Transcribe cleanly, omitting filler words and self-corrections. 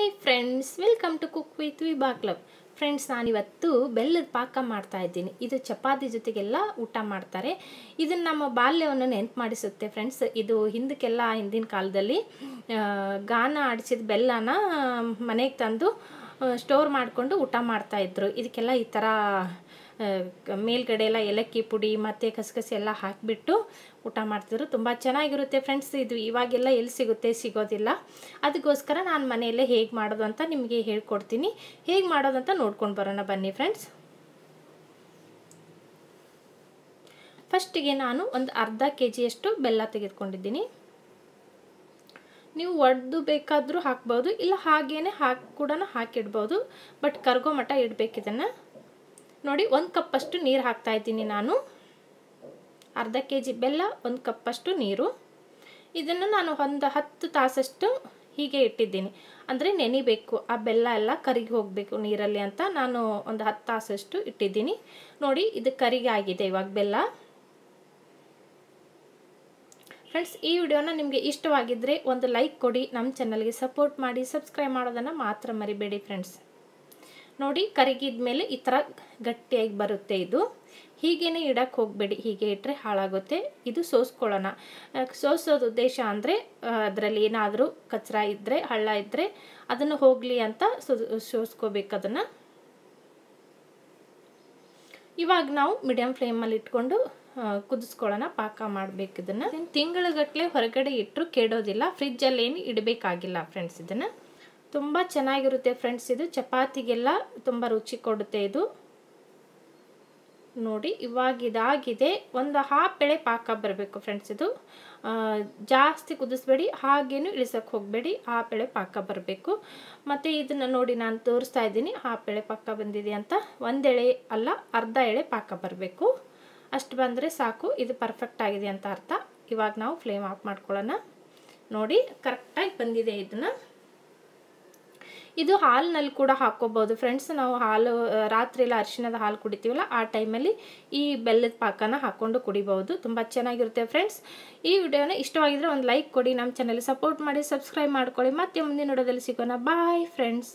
Hi friends, welcome to cook with Vibha club. Friends, ನಾನಿವತ್ತು ಬೆಲ್ಲದ ಪಾಕ ಮಾಡ್ತಾ ಇದ್ದೀನಿ. ಇದು ಚಪಾತಿ ಜೊತೆಗೆಲ್ಲ ಊಟ ಮಾಡ್ತಾರೆ. ಇದನ್ನು ನಮ್ಮ ಬಾಲ್ಯವನ್ನು ನೆನಪು ಮಾಡಿಸುತ್ತೆ ಫ್ರೆಂಡ್ಸ್. ಇದು ಹಿಂದಿನ ಕಾಲದಲ್ಲಿ ಗಾನ ಆಡಿಸಿದ ಬೆಲ್ಲನ ಮನೆಗೆ ತಂದು ಸ್ಟೋರ್ ಮಾಡಿಕೊಂಡು ಊಟ ಮಾಡ್ತಾಯಿದ್ರು. ಇದಕ್ಕೆಲ್ಲ ಈ ಥರ ಮೇಲ್ಗಡೆ ಎಲ್ಲ ಏಲಕ್ಕಿ ಪುಡಿ ಮತ್ತು ಕಸಕಸಿ ಎಲ್ಲ ಹಾಕಿಬಿಟ್ಟು ಊಟ ಮಾಡ್ತಿದ್ರು. ತುಂಬ ಚೆನ್ನಾಗಿರುತ್ತೆ ಫ್ರೆಂಡ್ಸ್. ಇದು ಇವಾಗೆಲ್ಲ ಎಲ್ಲಿ ಸಿಗೋದಿಲ್ಲ. ಅದಕ್ಕೋಸ್ಕರ ನಾನು ಮನೆಯಲ್ಲೇ ಹೇಗೆ ಮಾಡೋದು ಅಂತ ನಿಮಗೆ ಹೇಳ್ಕೊಡ್ತೀನಿ. ಹೇಗೆ ಮಾಡೋದಂತ ನೋಡ್ಕೊಂಡು ಬರೋಣ ಬನ್ನಿ ಫ್ರೆಂಡ್ಸ್. ಫಸ್ಟಿಗೆ ನಾನು ಒಂದು ಅರ್ಧ ಕೆಜಿಯಷ್ಟು ಬೆಲ್ಲ ತೆಗೆದುಕೊಂಡಿದ್ದೀನಿ. ನೀವು ಒಡೆದು ಬೇಕಾದರೂ ಹಾಕ್ಬೋದು, ಇಲ್ಲ ಹಾಗೇನೆ ಕೂಡ ಹಾಕಿಡ್ಬೋದು. ಬಟ್ ಕರ್ಗೋ ಮಟ್ಟ ಇಡಬೇಕು. ಇದನ್ನು ನೋಡಿ, 1 ಕಪ್ಪಷ್ಟು ನೀರು ಹಾಕ್ತಾಯಿದ್ದೀನಿ ನಾನು. ಅರ್ಧ ಕೆಜಿ ಬೆಲ್ಲ, 1 ಕಪ್ಪಷ್ಟು ನೀರು. ಇದನ್ನು ನಾನು ಒಂದು 10 ತಾಸಷ್ಟು ಹೀಗೆ ಇಟ್ಟಿದ್ದೀನಿ. ಅಂದರೆ ನೆನಿಬೇಕು, ಆ ಬೆಲ್ಲ ಎಲ್ಲ ಕರಿಗೆ ಹೋಗಬೇಕು ನೀರಲ್ಲಿ ಅಂತ ನಾನು ಒಂದು 10 ತಾಸಷ್ಟು ಇಟ್ಟಿದ್ದೀನಿ. ನೋಡಿ, ಇದು ಕರಿಗೆ ಆಗಿದೆ ಇವಾಗ ಬೆಲ್ಲ. ಫ್ರೆಂಡ್ಸ್, ಈ ವಿಡಿಯೋನ ನಿಮಗೆ ಇಷ್ಟವಾಗಿದ್ದರೆ ಒಂದು ಲೈಕ್ ಕೊಡಿ, ನಮ್ಮ ಚಾನಲ್ಗೆ ಸಪೋರ್ಟ್ ಮಾಡಿ, ಸಬ್ಸ್ಕ್ರೈಬ್ ಮಾಡೋದನ್ನು ಮಾತ್ರ ಮರಿಬೇಡಿ ಫ್ರೆಂಡ್ಸ್. ನೋಡಿ, ಕರಿಗಿದ ಮೇಲೆ ಈ ಥರ ಗಟ್ಟಿಯಾಗಿ ಬರುತ್ತೆ. ಇದು ಹೀಗೇ ಇಡಕ್ಕೆ ಹೋಗಬೇಡಿ, ಹೀಗೆ ಇಟ್ಟರೆ ಹಾಳಾಗುತ್ತೆ. ಇದು ಸೋಸ್ಕೊಳ್ಳೋಣ. ಸೋಸೋದು ಉದ್ದೇಶ ಅಂದರೆ ಅದರಲ್ಲಿ ಏನಾದರೂ ಕಚರ ಇದ್ದರೆ, ಹಳ್ಳ ಇದ್ದರೆ ಅದನ್ನು ಹೋಗಲಿ ಅಂತ ಸೋಸ್ಕೋಬೇಕು ಅದನ್ನು. ಇವಾಗ ನಾವು ಮೀಡಿಯಮ್ ಫ್ಲೇಮಲ್ಲಿ ಇಟ್ಕೊಂಡು ಕುದಿಸ್ಕೊಳ್ಳೋಣ, ಪಾಕ ಮಾಡಬೇಕು. ಇದನ್ನು ತಿಂಗಳಗಟ್ಟಲೆ ಹೊರಗಡೆ ಇಟ್ಟರು ಕೆಡೋದಿಲ್ಲ. ಫ್ರಿಜ್ಜಲ್ಲಿ ಏನು ಇಡಬೇಕಾಗಿಲ್ಲ ಫ್ರೆಂಡ್ಸ್. ಇದನ್ನು ತುಂಬ ಚೆನ್ನಾಗಿರುತ್ತೆ ಫ್ರೆಂಡ್ಸ್. ಇದು ಚಪಾತಿಗೆಲ್ಲ ತುಂಬ ರುಚಿ ಕೊಡುತ್ತೆ ಇದು. ನೋಡಿ, ಇವಾಗ ಇದಾಗಿದೆ. ಒಂದು ಹಾಫ್ ಎಳೆ ಪಾಕ ಬರಬೇಕು ಫ್ರೆಂಡ್ಸ್. ಇದು ಜಾಸ್ತಿ ಕುದಿಸ್ಬೇಡಿ, ಹಾಗೇನು ಇಳಿಸೋಕ್ಕೆ ಹೋಗಬೇಡಿ. ಹಾಫ್ ಎಳೆ ಪಾಕ ಬರಬೇಕು. ಮತ್ತು ಇದನ್ನು ನೋಡಿ, ನಾನು ತೋರಿಸ್ತಾ ಇದ್ದೀನಿ ಹಾಫ್ ಎಳೆ ಪಾಕ ಬಂದಿದೆ ಅಂತ. 1 ಎಳೆ ಅಲ್ಲ, ಅರ್ಧ ಎಳೆ ಪಾಕ ಬರಬೇಕು. ಅಷ್ಟು ಬಂದರೆ ಸಾಕು. ಇದು ಪರ್ಫೆಕ್ಟ್ ಆಗಿದೆ ಅಂತ ಅರ್ಥ. ಇವಾಗ ನಾವು ಫ್ಲೇಮ್ ಆಫ್ ಮಾಡ್ಕೊಳ್ಳೋಣ. ನೋಡಿ, ಕರೆಕ್ಟಾಗಿ ಬಂದಿದೆ. ಇದು ಹಾಲಿನಲ್ಲಿ ಕೂಡ ಹಾಕ್ಕೋಬೋದು ಫ್ರೆಂಡ್ಸ್. ನಾವು ರಾತ್ರಿ ಎಲ್ಲ ಅರಿಶಿಣದ ಹಾಲು ಕುಡಿತೀವಲ್ಲ, ಆ ಟೈಮಲ್ಲಿ ಈ ಬೆಲ್ಲದ ಪಾಕನ ಹಾಕ್ಕೊಂಡು ಕುಡಿಬೋದು. ತುಂಬ ಚೆನ್ನಾಗಿರುತ್ತೆ ಫ್ರೆಂಡ್ಸ್. ಈ ವಿಡಿಯೋನ ಇಷ್ಟವಾಗಿದ್ದರೆ ಒಂದು ಲೈಕ್ ಕೊಡಿ, ನಮ್ಮ ಚಾನಲ್ ಸಪೋರ್ಟ್ ಮಾಡಿ, ಸಬ್ಸ್ಕ್ರೈಬ್ ಮಾಡ್ಕೊಳ್ಳಿ. ಮತ್ತೆ ಮುಂದಿನ ವಿಡಿಯೋದಲ್ಲಿ ಸಿಗೋಣ. Bye friends.